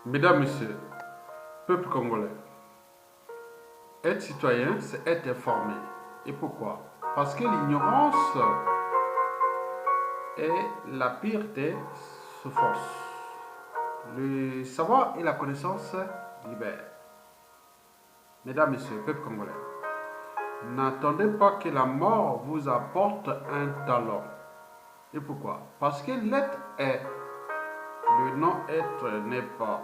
Mesdames, Messieurs, peuple congolais, être citoyen, c'est être informé. Et pourquoi? Parce que l'ignorance est la pire des souffrances. Le savoir et la connaissance libèrent. Mesdames, Messieurs, peuple congolais, n'attendez pas que la mort vous apporte un talon. Et pourquoi? Parce que l'être est, le non-être n'est pas.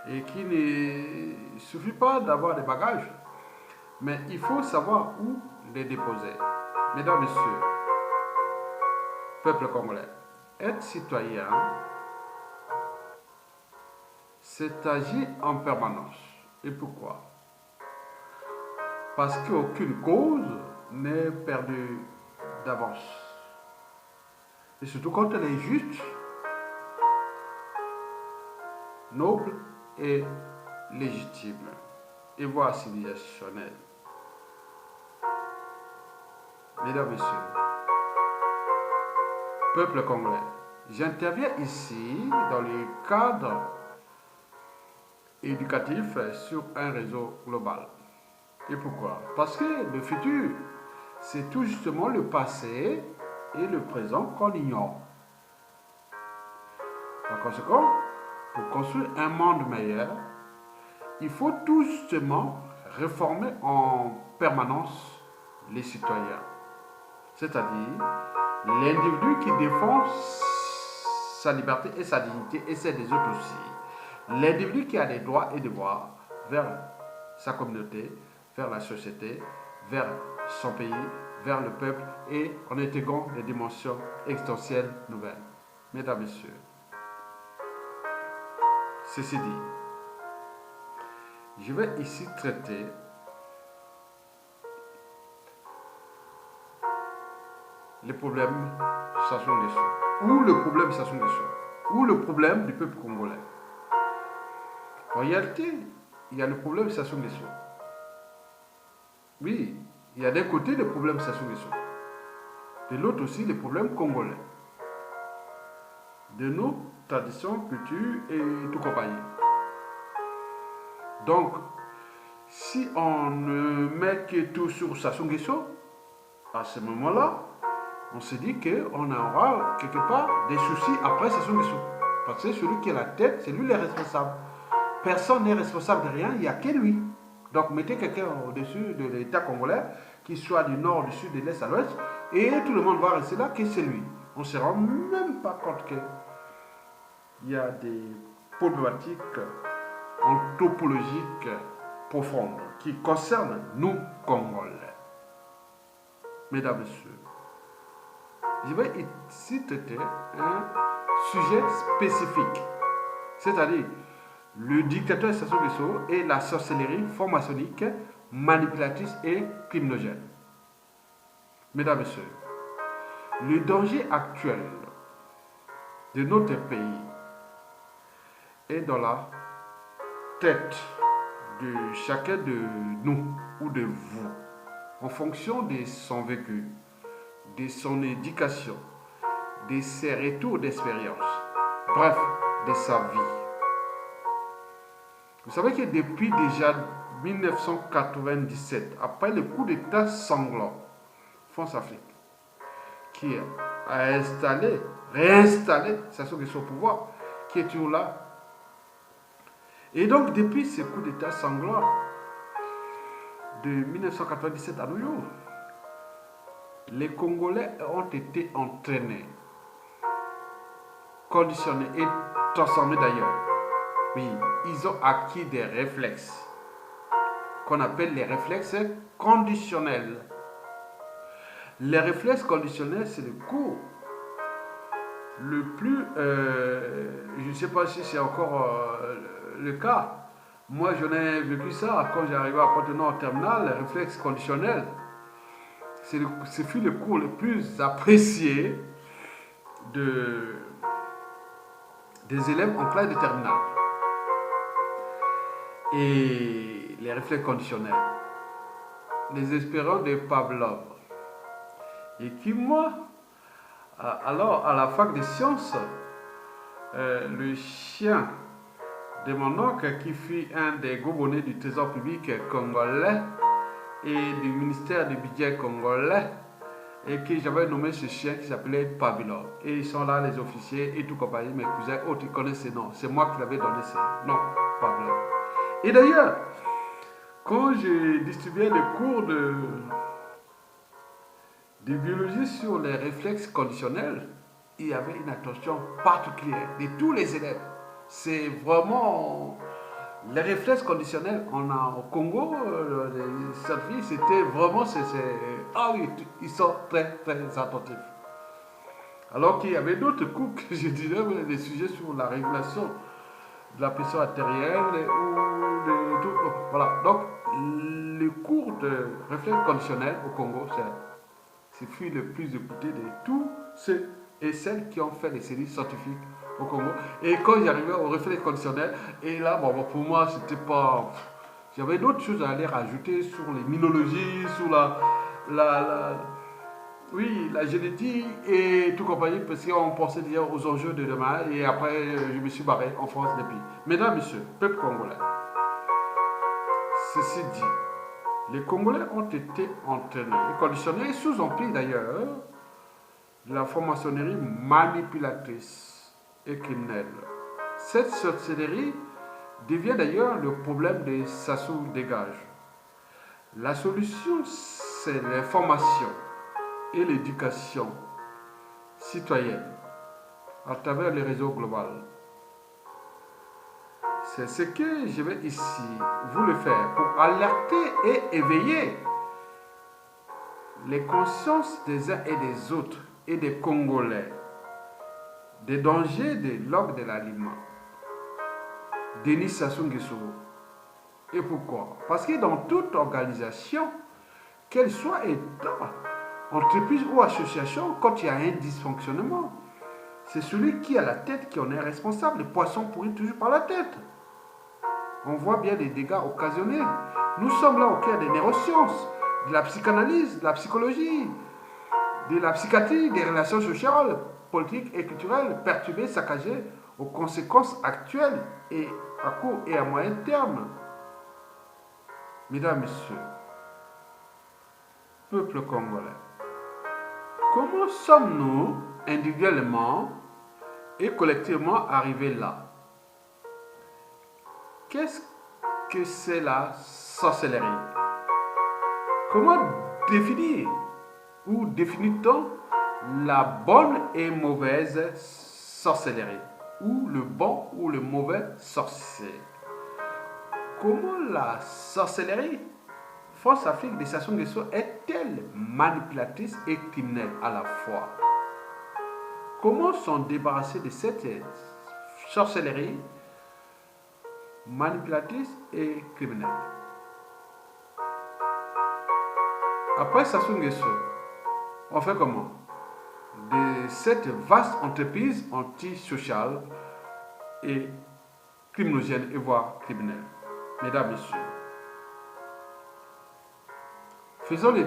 Et qu'il ne suffit pas d'avoir des bagages, mais il faut savoir où les déposer. Mesdames, Messieurs, peuple congolais, être citoyen, c'est agir en permanence. Et pourquoi? Parce qu'aucune cause n'est perdue d'avance. Et surtout quand elle est juste, noble et légitime, et voire civilisationnelle. Mesdames, Messieurs, peuple congolais, j'interviens ici dans le cadre éducatif sur un réseau global. Et pourquoi? Parce que le futur, c'est tout justement le passé et le présent qu'on ignore. Par conséquent, pour construire un monde meilleur, il faut tout justement réformer en permanence les citoyens. C'est-à-dire l'individu qui défend sa liberté et sa dignité et celle des autres aussi. L'individu qui a des droits et devoirs vers sa communauté, vers la société, vers son pays, vers le peuple et en intégrant des dimensions existentielles nouvelles. Mesdames, Messieurs, ceci dit, je vais ici traiter les problèmes Sassou Nguesso, ou le problème Sassou Nguesso, ou le problème du peuple congolais. En réalité, il y a le problème Sassou Nguesso. Oui, il y a d'un côté le problème Sassou Nguesso, de l'autre aussi les problèmes congolais, de nos traditions, cultures et tout compagnie. Donc, si on ne met que tout sur Sassou Nguesso, à ce moment-là, on se dit qu'on aura quelque part des soucis après Sassou Nguesso. Parce que celui qui est la tête, c'est lui le responsable. Personne n'est responsable de rien, il n'y a que lui. Donc mettez quelqu'un au-dessus de l'État congolais, qui soit du nord, du sud, de l'est à l'ouest, et tout le monde va rester là que c'est lui. On ne se rend même pas compte qu'il y a des problématiques anthropologiques profondes qui concernent nous, Congolais. Mesdames, Messieurs, je vais ici traiter un sujet spécifique, c'est-à-dire le dictateur Sassou Nguesso et la sorcellerie franc-maçonnique manipulatrice et criminogène. Mesdames, Messieurs, le danger actuel de notre pays est dans la tête de chacun de nous ou de vous, en fonction de son vécu, de son éducation, de ses retours d'expérience, bref, de sa vie. Vous savez que depuis déjà 1997, après le coup d'État sanglant, France-Afrique, qui a réinstallé Sassou Nguesso au pouvoir, qui est toujours là. Et donc, depuis ce coup d'État sanglant de 1997 à nos jours, les Congolais ont été entraînés, conditionnés et transformés d'ailleurs. Oui, ils ont acquis des réflexes qu'on appelle les réflexes conditionnels. Les réflexes conditionnels, c'est le cours le plus... je ne sais pas si c'est encore le cas. Moi, j'en ai vécu ça quand j'arrivais à Cotonou en terminale, les réflexes conditionnels. Ce fut le cours le plus apprécié des élèves en classe de terminale. Et les réflexes conditionnels, les espérants de Pavlov. Et qui, moi, alors à la fac des sciences, le chien de mon oncle qui fut un des gobonets du trésor public congolais et du ministère du budget congolais, et que j'avais nommé ce chien qui s'appelait Pabilo. Et ils sont là, les officiers et tout compagnie, mes cousins, autres, ils connaissent ces noms. C'est moi qui l'avais donné ces noms, Pabilo. Et d'ailleurs, quand je distribuais les cours de biologie sur les réflexes conditionnels, il y avait une attention particulière de tous les élèves. C'est vraiment... Les réflexes conditionnels, on a au Congo, les selfies, c'était vraiment... Ah oui, ils sont très, très attentifs. Alors qu'il y avait d'autres cours que je dirais, des sujets sur la régulation de la pression artérielle ou de tout. Voilà. Donc, le cours de réflexe conditionnel au Congo, c'est fut le plus écouté de tous ceux et celles qui ont fait les séries scientifiques au Congo. Et quand j'arrivais au réflexe conditionnel, et là, bon, pour moi, c'était pas... J'avais d'autres choses à aller rajouter sur les minologies, sur oui, la génétique et tout compagnie, parce qu'on pensait déjà aux enjeux de demain, et après, je me suis barré en France depuis. Mesdames, messieurs, peuple congolais, ceci dit, les Congolais ont été entraînés et conditionnés, sous empire d'ailleurs, de la franc-maçonnerie manipulatrice et criminelle. Cette sorcellerie devient d'ailleurs le problème des Sassou dégage. La solution, c'est l'information et l'éducation citoyenne à travers les réseaux globaux. C'est ce que je vais ici vous le faire pour alerter et éveiller les consciences des uns et des autres et des Congolais des dangers de l'ordre de l'aliment. Denis Sassou Nguesso. Et pourquoi? Parce que dans toute organisation, qu'elle soit État, entreprise ou association, quand il y a un dysfonctionnement, c'est celui qui a la tête qui en est responsable. Le poisson pourrit toujours par la tête. On voit bien les dégâts occasionnés. Nous sommes là au cœur des neurosciences, de la psychanalyse, de la psychologie, de la psychiatrie, des relations sociales, politiques et culturelles perturbées, saccagées aux conséquences actuelles et à court et à moyen terme. Mesdames, Messieurs, peuple congolais, comment sommes-nous individuellement et collectivement arrivés là? Qu'est-ce que c'est la sorcellerie? Comment définir ou définit-on la bonne et mauvaise sorcellerie? Ou le bon ou le mauvais sorcier? Comment la sorcellerie France-Afrique de Sassou Nguesso est-elle manipulatrice et criminelle à la fois? Comment s'en débarrasser de cette sorcellerie manipulatrice et criminelle? Après Sassou Nguesso, on fait comment? De cette vaste entreprise antisociale et criminogène et voire criminelle. Mesdames, Messieurs, faisons le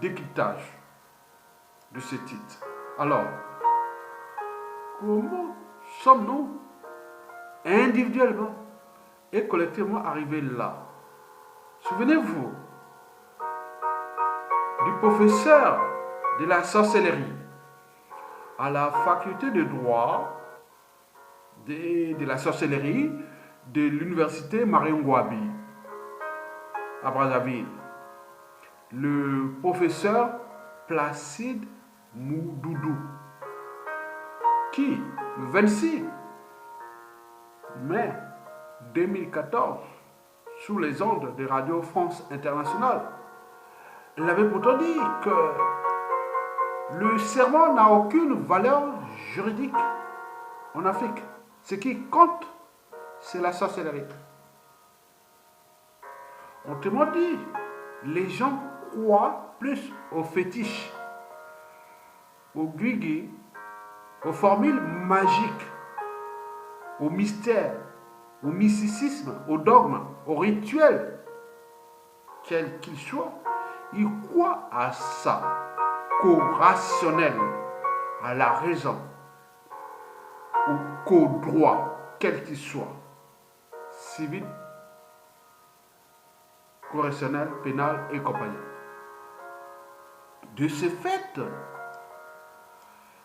décryptage de ce titre. Alors, comment sommes-nous individuellement et collectivement arrivés là? Souvenez-vous du professeur de la sorcellerie à la faculté de droit de la sorcellerie de l'université Marie-Ngouabi à Brazzaville, le professeur Placide Moudoudou, qui, le 26 mai 2014, sous les ondes de Radio France Internationale, il avait pourtant dit que le serment n'a aucune valeur juridique en Afrique. Ce qui compte, c'est la sorcellerie. Autrement dit, les gens croient plus aux fétiches, aux guigui, aux formules magiques, au mystère, au mysticisme, au dogme, au rituel, quel qu'il soit. Ils croient à ça, qu'au rationnel, à la raison. qu'aux droits, quels qu'ils soient, civil, correctionnel, pénal et compagnie. De ce fait,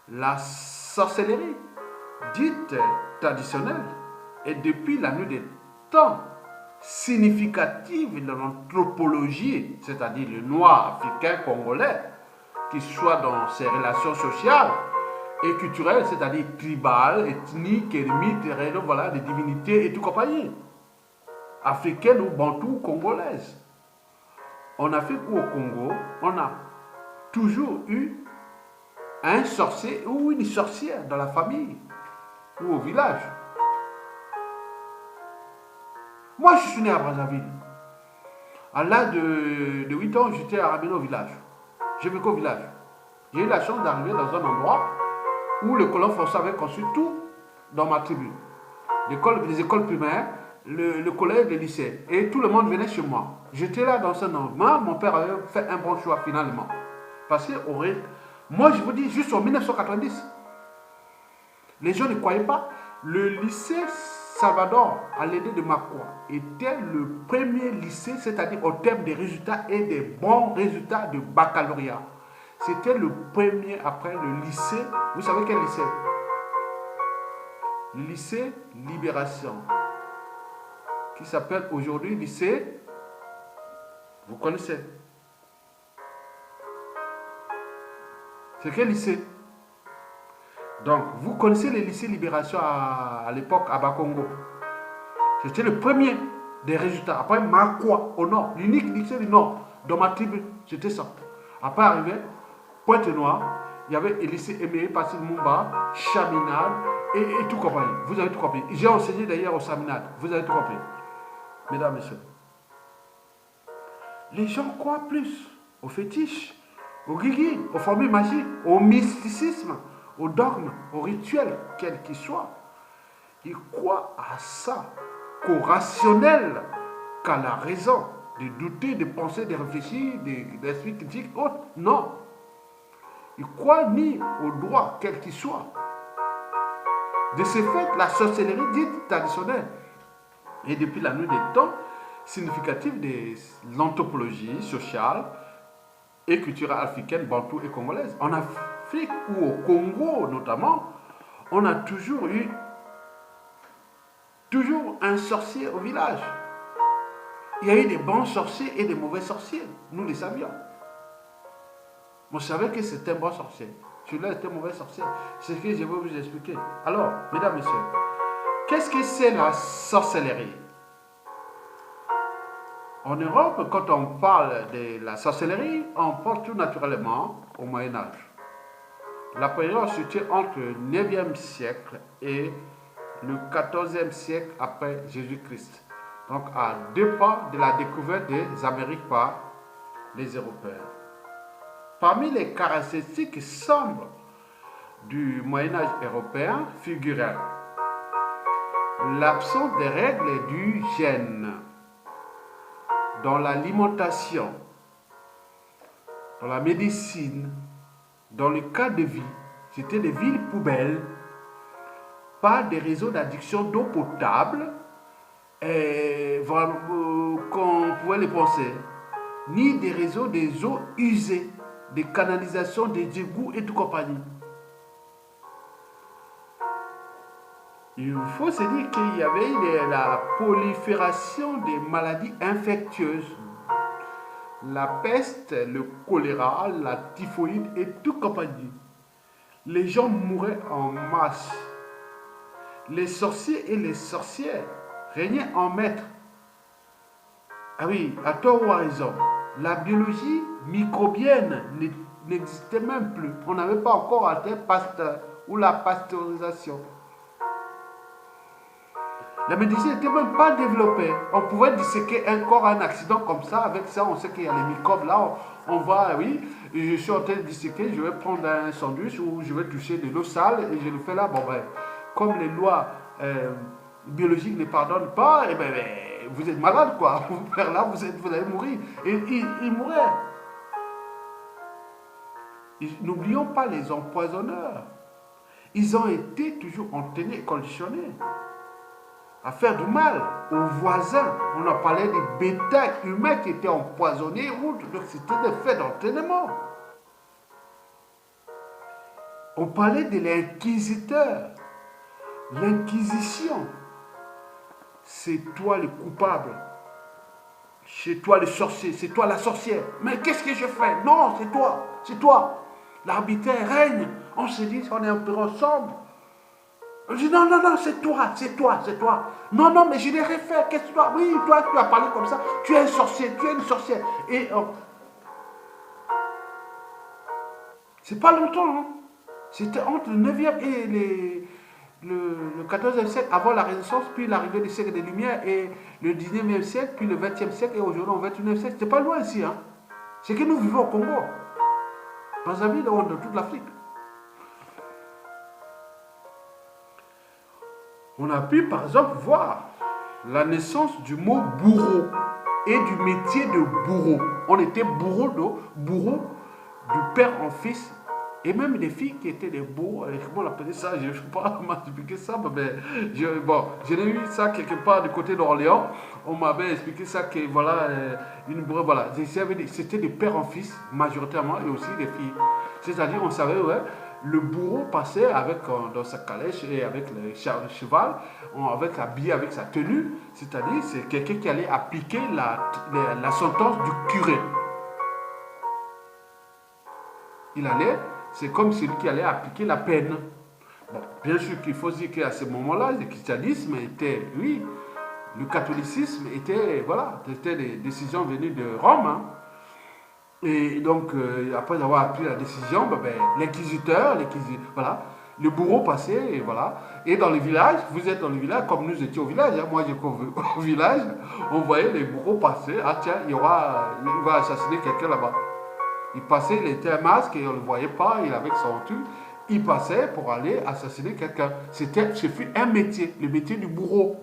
la sorcellerie dite traditionnelle est depuis la nuit des temps significative de l'anthropologie, c'est-à-dire le noir africain congolais, qu'il soit dans ses relations sociales et culturelles, c'est-à-dire tribales, ethniques, mythes, voilà, des divinités et tout compagnie, africaine ou bantou congolaise. En Afrique ou au Congo, on a toujours eu un sorcier ou une sorcière dans la famille ou au village. Moi, je suis né à Brazzaville. À l'âge de 8 ans, j'étais ramené au village. J'ai vécu au village. J'ai eu la chance d'arriver dans un endroit où le colon français avait construit tout dans ma tribu. Les écoles primaires, le collège, le lycée. Et tout le monde venait chez moi. J'étais là dans un endroit. Mon père avait fait un bon choix finalement. Parce que, moi je vous dis, juste en 1990, les gens ne croyaient pas. Le lycée Salvador, à l'aider de Makwa, était le premier lycée, c'est-à-dire au terme des résultats et des bons résultats de baccalauréat. C'était le premier après le lycée. Vous savez quel lycée? Le lycée Libération, qui s'appelle aujourd'hui lycée, vous connaissez? C'est quel lycée? Donc, vous connaissez les lycées Libération à l'époque à Bakongo. C'était le premier des résultats. Après, Makwa, au nord, l'unique lycée du nord, dans ma tribu, c'était ça. Après, arrivé, Pointe-Noire, il y avait le lycée Éméré Passil Mumba, Chaminade et tout compris. Vous avez tout compris. J'ai enseigné d'ailleurs au Chaminade. Vous avez tout compris. Mesdames, Messieurs. Les gens croient plus aux fétiches, aux guigui, aux formules magiques, au mysticisme, aux dogmes, aux rituels, quels qu'ils soient. Ils croient à ça, qu'au rationnel, qu'à la raison, de douter, de penser, de réfléchir, d'esprit critique, autre. Non. Ils croient ni au droit, quel qu'il soit. De ce fait, la sorcellerie dite traditionnelle est depuis la nuit des temps significative de l'anthropologie sociale et culturelle africaine, bantou et congolaise. En Afrique ou au Congo notamment, on a toujours eu un sorcier au village. Il y a eu des bons sorciers et des mauvais sorciers. Nous les savions. On savait que c'était un bon sorcier. Celui-là était un mauvais sorcier. C'est ce que je vais vous expliquer. Alors, mesdames, messieurs, qu'est-ce que c'est la sorcellerie? En Europe, quand on parle de la sorcellerie, on pense tout naturellement au Moyen-Âge. La période située entre le 9e siècle et le 14e siècle après Jésus-Christ. Donc à 2 pas de la découverte des Amériques par les Européens. Parmi les caractéristiques sombres du Moyen-Âge européen figuraient l'absence des règles du gène dans l'alimentation, dans la médecine, dans le cadre de vie. C'était des villes poubelles, pas des réseaux d'adduction d'eau potable, qu'on pouvait les penser, ni des réseaux des eaux usées, des canalisations, des égouts et tout compagnie. Il faut se dire qu'il y avait la prolifération des maladies infectieuses, la peste, le choléra, la typhoïde et tout compagnie. Les gens mouraient en masse. Les sorciers et les sorcières régnaient en maître. Ah oui, à tort ou à raison. La biologie microbienne n'existait même plus. On n'avait pas encore atteint Pasteur ou la pasteurisation. La médecine n'était même pas développée. On pouvait disséquer un corps, un accident comme ça. Avec ça, on sait qu'il y a les microbes là. On va, oui, je suis en train de disséquer, je vais prendre un sandwich ou je vais toucher de l'eau sale et je le fais là. Bon, ben, comme les lois biologiques ne pardonnent pas, eh ben, vous êtes malade, quoi. Vous faire là, vous allez mourir. Et il mourait. N'oublions pas les empoisonneurs. ils ont été toujours entraînés et conditionnés à faire du mal aux voisins. On a parlé des bétails humains qui étaient empoisonnés, donc c'était des faits d'entraînement. On parlait de l'inquisiteur. L'inquisition, c'est toi le coupable. C'est toi le sorcier, c'est toi la sorcière. Mais qu'est-ce que je fais? Non, c'est toi, c'est toi. L'arbitraire règne. On se dit, on est un peu ensemble. On dit, non, non, non, c'est toi, c'est toi, c'est toi. Non, non, mais je l'ai refait. Qu'est-ce que toi? Oui, toi, tu as parlé comme ça. Tu es un sorcier, tu es une sorcière. Et c'est pas longtemps, hein. C'était entre le 9e et le 14e siècle, avant la Renaissance, puis l'arrivée du siècle des Lumières, et le 19e siècle, puis le 20e siècle, et aujourd'hui au 21e siècle. C'était pas loin ici, hein. C'est que nous vivons au Congo, dans un ville de toute l'Afrique. On a pu par exemple voir la naissance du mot bourreau et du métier de bourreau. On était bourreau du père en fils. Et même des filles qui étaient des bourreaux, comment on appelait ça, je ne sais pas comment expliquer ça, mais j'ai eu ça quelque part du côté d'Orléans. On m'avait expliqué ça que voilà, une bourreau, voilà, c'était des pères en fils majoritairement et aussi des filles. C'est-à-dire, on savait, ouais, le bourreau passait avec, dans sa calèche et avec le cheval, avec habillé avec sa tenue, c'est-à-dire c'est quelqu'un qui allait appliquer la sentence du curé. Il allait, c'est comme celui qui allait appliquer la peine. Bon, bien sûr qu'il faut dire qu'à ce moment-là, le christianisme était, oui, le catholicisme était, voilà, c'était des décisions venues de Rome. Hein. Et donc, après avoir pris la décision, l'inquisiteur, voilà, le bourreau passait, et voilà. Et dans le village, vous êtes dans le village, comme nous étions au village, hein, moi j'étais au village, on voyait les bourreaux passer, ah tiens, il va assassiner quelqu'un là-bas. Il passait, il était un masque et on ne le voyait pas, il avait son truc. Il passait pour aller assassiner quelqu'un. Ce fut un métier, le métier du bourreau.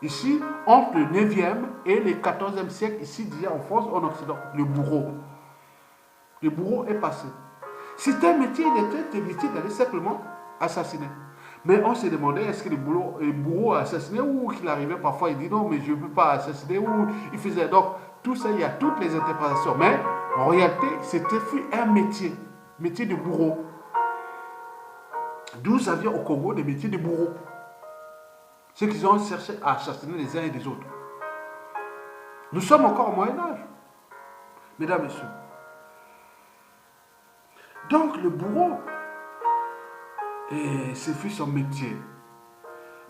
Ici, entre le 9e et le 14e siècle, ici, en France, en Occident, le bourreau. Le bourreau est passé. C'était un métier, il était un métier d'aller simplement assassiner. Mais on se demandait, est-ce que le bourreau assassiné ou qu'il arrivait parfois, il dit non, mais je ne peux pas assassiner, ou il faisait. Donc, tout ça, il y a toutes les interprétations. Mais en réalité, c'était un métier de bourreau. D'où ça vient au Congo des métiers de bourreau. Ceux qui ont cherché à assassiner les uns et les autres. Nous sommes encore au Moyen-Âge, mesdames et messieurs. Donc le bourreau, ce fut son métier.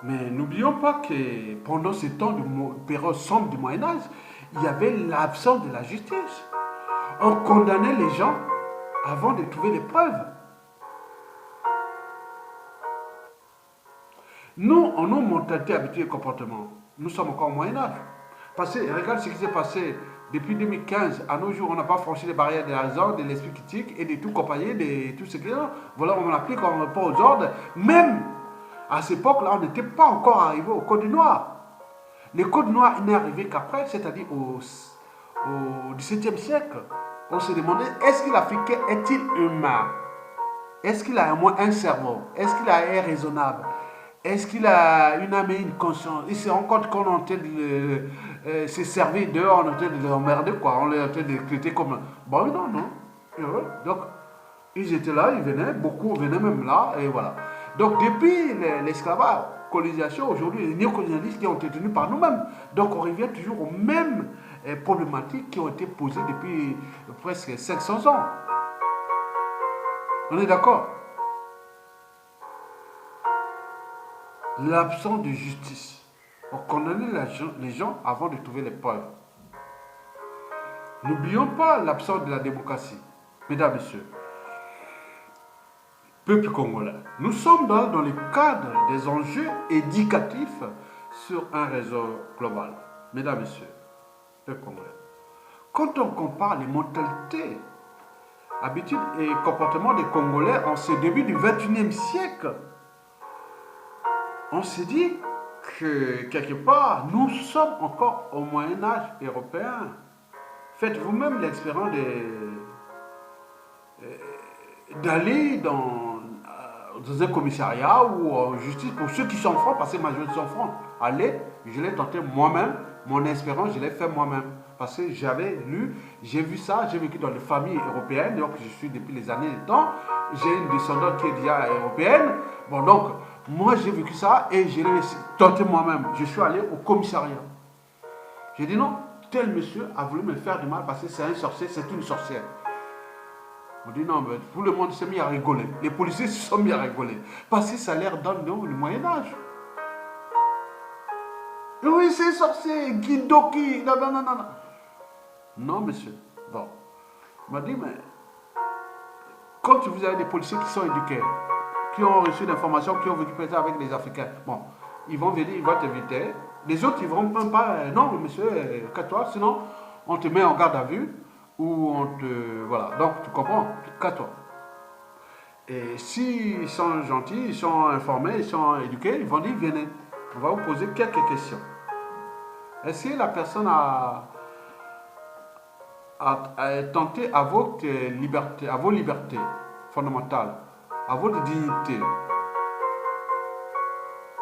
Mais n'oublions pas que pendant ce temps de période sombre du Moyen-Âge, il y avait l'absence de la justice. On condamnait les gens avant de trouver les preuves. Nous, en nos mentalités, habitudes et comportements, nous sommes encore au Moyen-Âge. Parce que regarde ce qui s'est passé depuis 2015 à nos jours, on n'a pas franchi les barrières de la raison, de l'esprit critique et de tout compagnie, de tout ce qui est là. Voilà, on applique, on répond aux ordres. Même à cette époque-là, on n'était pas encore arrivé au Code noir. Le Code noir n'est arrivé qu'après, c'est-à-dire au XVIIe siècle. On se demandait, est-ce que l'Africain est-il humain? Est-ce qu'il a au moins un cerveau? Est-ce qu'il a un air raisonnable? Est-ce qu'il a une âme et une conscience? Il se rend compte qu'on est en train de se servir d'eux, on est en train de l'emmerder, quoi. On est en train de traiter comme... Bon, non, non. Donc, ils étaient là, ils venaient, beaucoup venaient même là, et voilà. Donc, depuis l'esclavage, colonisation, aujourd'hui, les néocolonialistes qui ont été tenus par nous-mêmes. Donc, on revient toujours aux mêmes problématiques qui ont été posées depuis presque 500 ans. On est d'accord? L'absence de justice. On condamnait les gens avant de trouver les preuves. N'oublions pas l'absence de la démocratie. Mesdames, Messieurs, peuple congolais, nous sommes dans le cadre des enjeux éducatifs sur un réseau global. Mesdames, Messieurs, peuple congolais, quand on compare les mentalités, habitudes et comportements des Congolais en ce début du XXIe siècle, on se dit que quelque part, nous sommes encore au Moyen-Âge européen. Faites vous-même l'expérience d'aller dans un commissariat ou en justice, pour ceux qui sont francs, parce que ma je suis franc. Allez, je l'ai tenté moi-même, mon expérience, je l'ai fait moi-même. Parce que j'avais lu, j'ai vu ça, j'ai vécu dans les familles européennes, donc je suis depuis les années et temps, j'ai une descendante qui est déjà européenne. Bon, donc, moi j'ai vécu ça et je l'ai tenté moi-même. Je suis allé au commissariat. J'ai dit non, tel monsieur a voulu me faire du mal parce que c'est un sorcier, c'est une sorcière. On dit non, mais tout le monde s'est mis à rigoler. Les policiers se sont mis à rigoler. Parce que ça a l'air dans le Moyen-Âge. Oui, c'est un sorcier, Guidoki, non, non, non, non. Non, monsieur. Bon. On m'a dit, mais quand vous avez des policiers qui sont éduqués, qui ont reçu l'information, qui ont vécu peut-être avec les Africains, bon, ils vont venir, ils vont t'inviter. Les autres, ils ne vont même pas, non, monsieur, casse-toi, sinon on te met en garde à vue ou on te. Voilà. Donc, tu comprends, casse-toi. Et s'ils sont gentils, ils sont informés, ils sont éduqués, ils vont dire, venez, on va vous poser quelques questions. Est-ce que la personne a tenté à votre liberté, à vos libertés fondamentales, à votre dignité?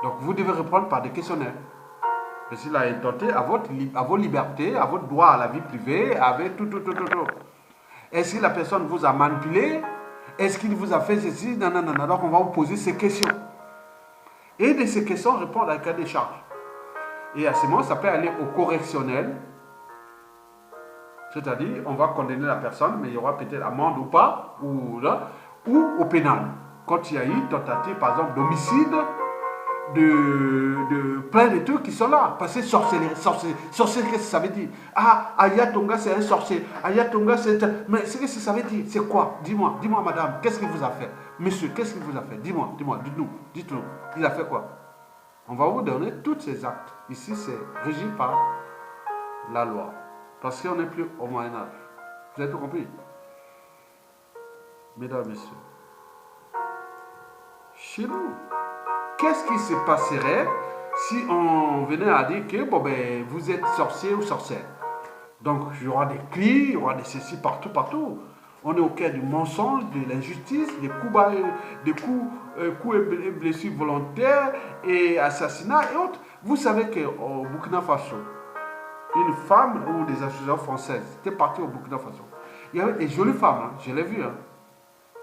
Donc vous devez répondre par des questionnaires. Et s'il a tenté à vos libertés, à votre droit à la vie privée, avec tout. Est-ce que la personne vous a manipulé? Est-ce qu'il vous a fait ceci? Non, non, non, non. Donc on va vous poser ces questions. Et de ces questions, répondre à un cas des charges. Et à ce moment, ça peut aller au correctionnel. C'est-à-dire, on va condamner la personne, mais il y aura peut-être amende ou pas, ou au pénal. Quand il y a eu tentative, par exemple, d'homicide, de plein de trucs qui sont là. Parce que sorcier, qu'est-ce que ça veut dire? Ah, Ayatonga, c'est un sorcier. Ayatonga, c'est un. Mais c'est ce que ça veut dire? C'est quoi? Dis-moi, madame, qu'est-ce qu'il vous a fait? Monsieur, qu'est-ce qu'il vous a fait? Dis-moi, dites-nous. Il a fait quoi? On va vous donner tous ces actes. Ici, c'est régi par la loi. Parce qu'on n'est plus au Moyen-Âge. Vous avez tout compris? Mesdames, messieurs, chez nous, qu'est-ce qui se passerait si on venait à dire que bon, ben, vous êtes sorcier ou sorcière? Donc, il y aura des cris, il y aura des ceci partout. On est au cœur du mensonge, de l'injustice, des coups et blessures volontaires et assassinats et autres. Vous savez qu'au Burkina Faso, une femme ou des associations françaises étaient parties au Burkina Faso. Il y avait des jolies femmes, hein, je l'ai vu. Hein.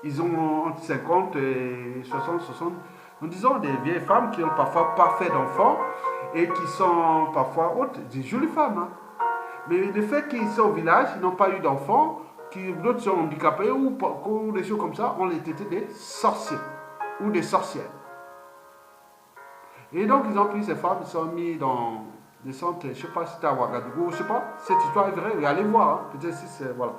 Ils ont entre 50 et 60. Nous disons des vieilles femmes qui n'ont parfois pas fait d'enfants et qui sont parfois autres, des jolies femmes. Hein. Mais le fait qu'ils sont au village, ils n'ont pas eu d'enfants, d'autres sont handicapés ou des choses comme ça, on les traitait des sorciers ou des sorcières. Et donc ils ont pris ces femmes, ils sont mis dans des centres, je ne sais pas si c'était à Ouagadougou, je ne sais pas, cette histoire est vraie, allez voir, hein. Peut-être si c'est, voilà.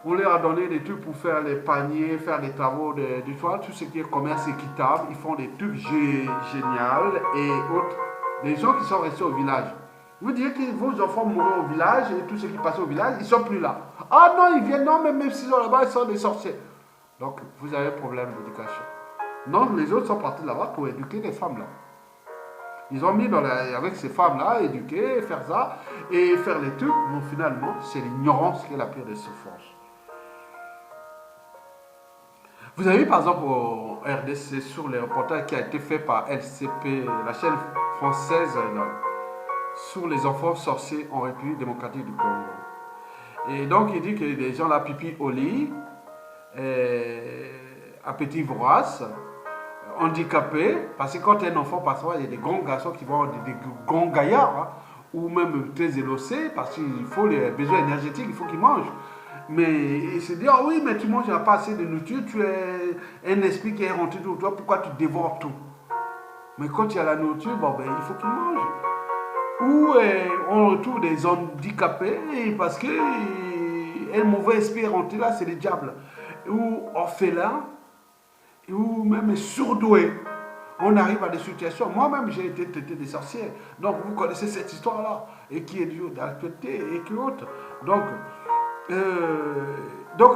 On leur a donné des trucs pour faire les paniers, faire les travaux du toit, tout ce qui est commerce équitable, ils font des trucs géniaux et autres. Les gens qui sont restés au village. Vous direz que vos enfants mourraient au village et tous ceux qui passaient au village, ils ne sont plus là. Ah non, ils viennent, non, mais même s'ils sont là-bas, ils sont des sorciers. Donc, vous avez un problème d'éducation. Non, les autres sont partis là-bas pour éduquer les femmes là. Ils ont mis avec ces femmes-là, éduquer, faire ça, et faire les trucs. Mais finalement, c'est l'ignorance qui est la pire des souffrances. Vous avez vu par exemple au RDC sur les reportages qui a été fait par LCP, la chaîne française, là, sur les enfants sorciers en République démocratique du Congo. Et donc il dit que les gens là pipi au lit, appétit vorace, handicapés, parce que quand un enfant parfois il y a des grands garçons qui vont des grands gaillards, hein, ou même très élossés, parce qu'il faut les besoins énergétiques, il faut qu'ils mangent. Mais il se dit, ah oui, mais tu manges pas assez de nourriture, tu es un esprit qui est rentré dans toi, pourquoi tu dévores tout? Mais quand il y a la nourriture, bon, ben, il faut qu'il mange. Ou on retrouve des handicapés parce que un mauvais esprit est rentré là, c'est le diable. Ou orphelin, ou même surdoué. On arrive à des situations. Moi-même, j'ai été traité des sorcières. Donc, vous connaissez cette histoire-là, et qui est due d'actualité et qui autre. Donc,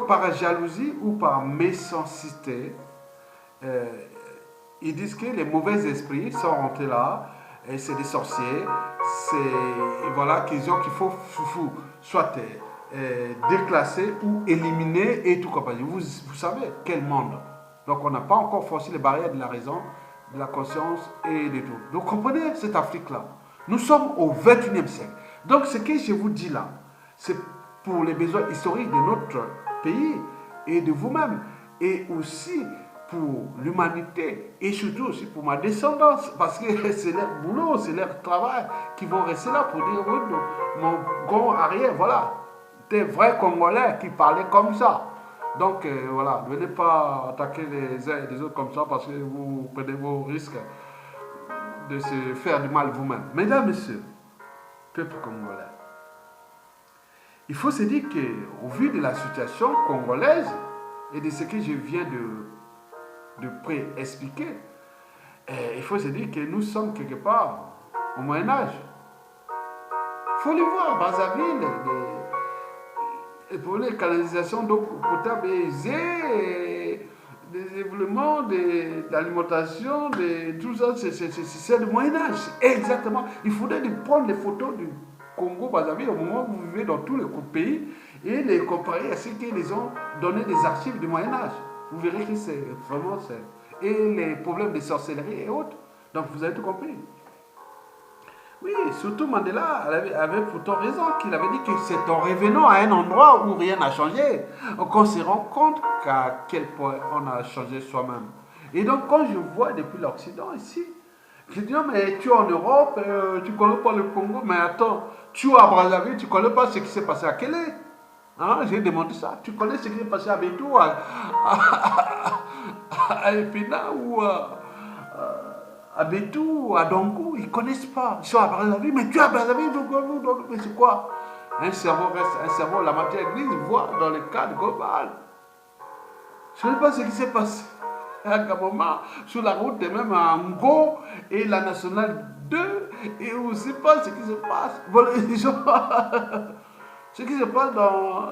par jalousie ou par méchanceté, ils disent que les mauvais esprits sont rentrés là, et c'est des sorciers, voilà, qu'il faut soit déclasser ou éliminer et tout compagnie. Vous savez quel monde Donc on n'a pas encore forcé les barrières de la raison, de la conscience et de tout. Donc comprenez cette Afrique-là. Nous sommes au 21e siècle. Donc ce que je vous dis là, c'est pour les besoins historiques de notre pays et de vous-même. Et aussi pour l'humanité et surtout aussi pour ma descendance. Parce que c'est leur boulot, c'est leur travail qui vont rester là pour dire oui, mon grand arrière, voilà, des vrais Congolais qui parlaient comme ça. Donc voilà, ne venez pas attaquer les uns et les autres comme ça parce que vous prenez vos risques de se faire du mal vous-même. Mesdames, Messieurs, peuple congolais, il faut se dire qu'au vu de la situation congolaise et de ce que je viens de pré-expliquer, il faut se dire que nous sommes quelque part au Moyen-Âge. Il faut le voir, Brazzaville, pour les canalisations d'eau potable aisée, des développements, d'alimentation, tout ça, c'est le Moyen-Âge. Exactement. Il faudrait prendre les photos du Congo-Brazzaville au moment où vous vivez dans tous les pays et les comparer à ce qu'ils ont donné des archives du Moyen-Âge. Vous verrez que c'est vraiment... Et les problèmes de sorcellerie et autres. Donc vous avez tout compris. Oui, surtout Mandela avait pourtant raison, qu'il avait dit que c'est en revenant à un endroit où rien n'a changé qu'on se rend compte qu'à quel point on a changé soi-même. Et donc quand je vois depuis l'Occident ici, je dis non mais tu es en Europe, tu ne connais pas le Congo, mais attends, tu es à Brazzaville, tu ne connais pas ce qui s'est passé à Kélé. Hein, j'ai demandé ça. Tu connais ce qui s'est passé à Bétou, à Epina ou à Bétou, à Dongou, ils ne connaissent pas. Ils sont à Brazzaville, mais tu es à Brazzaville, mais c'est quoi? Un cerveau reste un cerveau, la matière grise voit dans le cadre global. Je ne sais pas ce qui s'est passé à Gaboma, sur la route, et même à Ngo, et la nationale 2, et on ne sait pas ce qui se passe. Voilà, ce qui se passe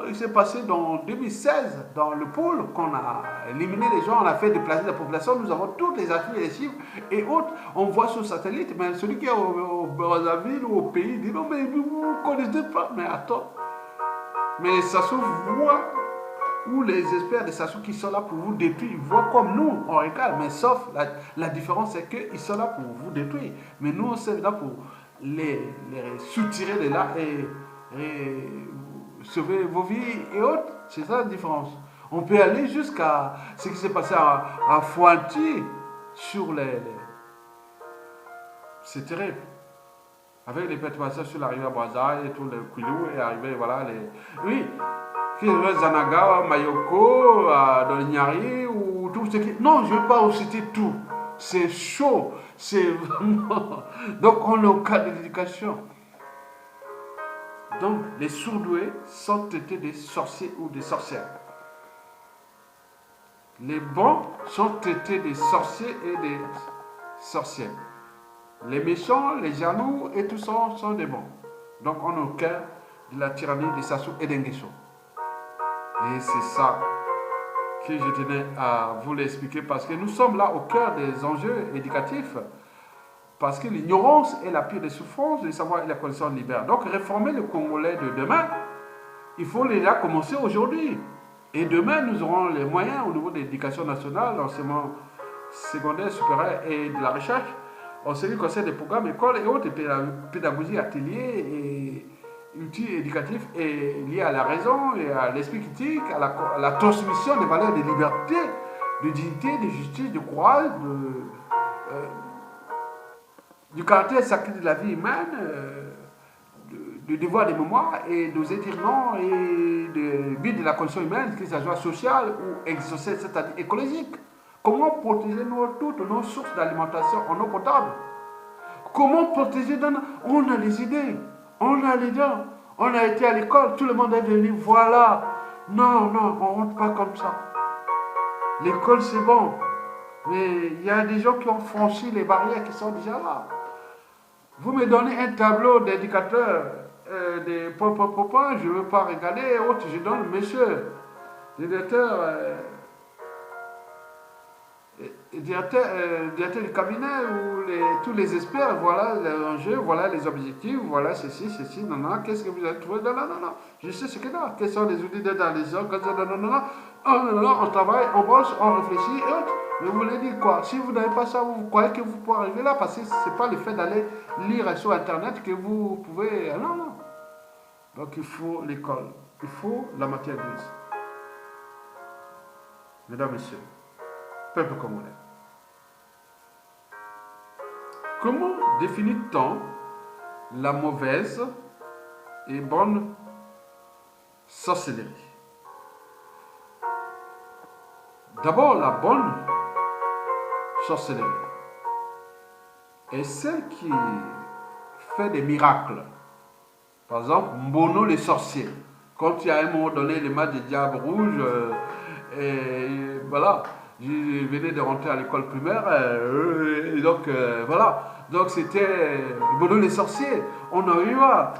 il s'est passé dans 2016, dans le pôle, qu'on a éliminé les gens, on a fait déplacer la population, nous avons toutes les archives et les chiffres et autres, on voit sur satellite, mais celui qui est au Brazzaville ou au pays dit non mais vous ne connaissez pas, mais attends, mais Sassou voit, ou les experts de Sassou qui sont là pour vous détruire, ils voient comme nous, on regarde, mais sauf la différence c'est qu'ils sont là pour vous détruire, mais nous on est là pour les soutirer de là et sauver vos vies et autres. C'est ça la différence. On peut aller jusqu'à ce qui s'est passé à Fouanti sur c'est terrible. Avec les perturbations sur la rivière Brazza et tout le Kwilu et arrivé, voilà, oui, Zanaga, Mayoko, dans le Nyari ou tout ce qui... Non, je ne vais pas vous citer tout. C'est chaud. C'est vraiment... Donc on est au cas de l'éducation. Donc, les surdoués sont traités des sorciers ou des sorcières. Les bons sont traités des sorciers et des sorcières. Les méchants, les jaloux et tout ça sont des bons. Donc, on est au cœur de la tyrannie de Sassou et d'Nguesso. Et c'est ça que je tenais à vous l'expliquer parce que nous sommes là au cœur des enjeux éducatifs. Parce que l'ignorance est la pire des souffrances, le savoir est la connaissance libère. Donc réformer le Congolais de demain, il faut déjà commencer aujourd'hui. Et demain, nous aurons les moyens au niveau de l'éducation nationale, l'enseignement secondaire, supérieur et de la recherche, en ce qui concerne des programmes, écoles et autres, pédagogie, ateliers et outils éducatifs et liés à la raison et à l'esprit critique, à la transmission des valeurs de liberté, de dignité, de justice, de courage, du caractère sacré de la vie humaine, du devoir de mémoire et d'oser dire non et de but de la condition humaine, que ce soit sociale ou existentielle, c'est-à-dire écologique. Comment protéger toutes nos sources d'alimentation en eau potable? Comment protéger On a les idées, on a les dents, on a été à l'école, tout le monde est venu, voilà. Non, on ne rentre pas comme ça. L'école c'est bon, mais il y a des gens qui ont franchi les barrières qui sont déjà là. Vous me donnez un tableau d'indicateurs de papa, je ne veux pas regarder, autre, je donne monsieur, directeur du cabinet ou tous les experts, voilà les enjeux, voilà les objectifs, voilà ceci, non, qu'est-ce que vous avez trouvé? Non, je sais ce qu'il y a, quels sont les outils d'aide dans les gens, non, Oh, non, non, on travaille, on bosse, on réfléchit et autres. Mais vous voulez dire quoi? Si vous n'avez pas ça, vous croyez que vous pouvez arriver là? Parce que ce n'est pas le fait d'aller lire sur Internet que vous pouvez... Non, non. Donc il faut l'école. Il faut la matière grise. Mesdames, Messieurs, peuple congolais. Comment définit-on la mauvaise et bonne sorcellerie? D'abord, la bonne sorcellerie est celle qui fait des miracles. Par exemple, Mbono les sorciers. Quand il y a un moment donné les matchs des Diables Rouges, et voilà, je venais de rentrer à l'école primaire, et donc voilà. Donc c'était Mbono les sorciers. On arrive à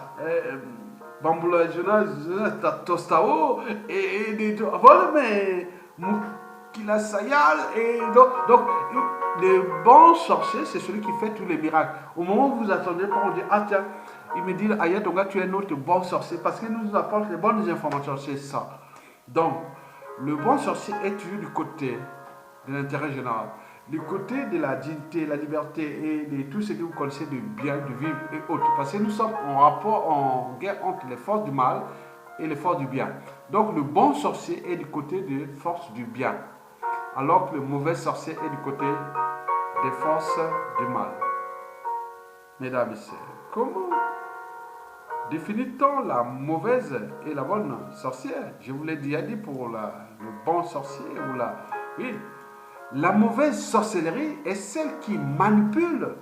Bamboula Jonas, Tostao, et des voilà, mais Moukila Sayal, et donc le bon sorcier, c'est celui qui fait tous les miracles. Au moment où vous attendez pas, on dit, ah tiens, il me dit, Aya Tonga, tu es notre bon sorcier, parce qu'il nous apporte les bonnes informations, c'est ça. Donc, le bon sorcier est toujours du côté de l'intérêt général, du côté de la dignité, la liberté et de tout ce que vous connaissez de bien, de vivre et autres. Parce que nous sommes en rapport, en guerre entre les forces du mal et les forces du bien. Donc, le bon sorcier est du côté des forces du bien, alors que le mauvais sorcier est du côté des forces du mal. Mesdames et messieurs, comment définit-on la mauvaise et la bonne sorcière? Je vous l'ai déjà dit pour le bon sorcier ou la... Oui, la mauvaise sorcellerie est celle qui manipule